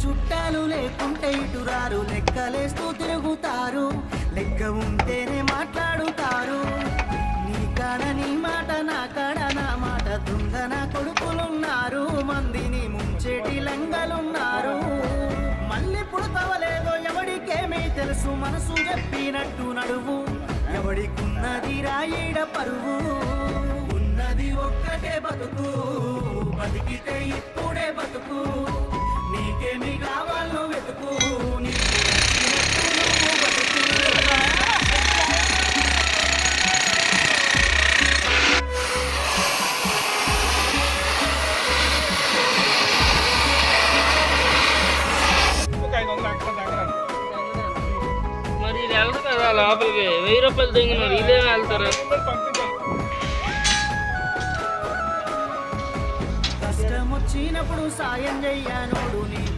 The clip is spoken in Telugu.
చుట్టాలు లేకుంటే ఇటురారు, లెక్కలేస్తూ తిరుగుతారు, లెక్క ఉంటేనే మాట్లాడుతారు. నీ కాడ నీ మాట, నా కాడ నా మాట, దొంగన కొడుకులున్నారు, మందిని ముంచేటి లంగలున్నారు. మళ్ళీ పుడతవలేదో ఎవడికేమీ తెలుసు, మనసు చెప్పినట్టు నడువు, ఎవడికున్నది రాయిడ పరువు. ఉన్నది ఒక్కటే బతుకు, బతికితే ఇప్పుడే బతుకు, నీకేమి కావాలో వెతుకు, నీకు నచ్చినట్టు నువ్వు బతుకు. మరి ఇది వెళ్తారు కదా లోపలికి, 1000 రూపాయలు దిగినారు, ఇదే వెళ్తారు. కష్టం వచ్చినప్పుడు సాయం చెయ్యనోడు నీతో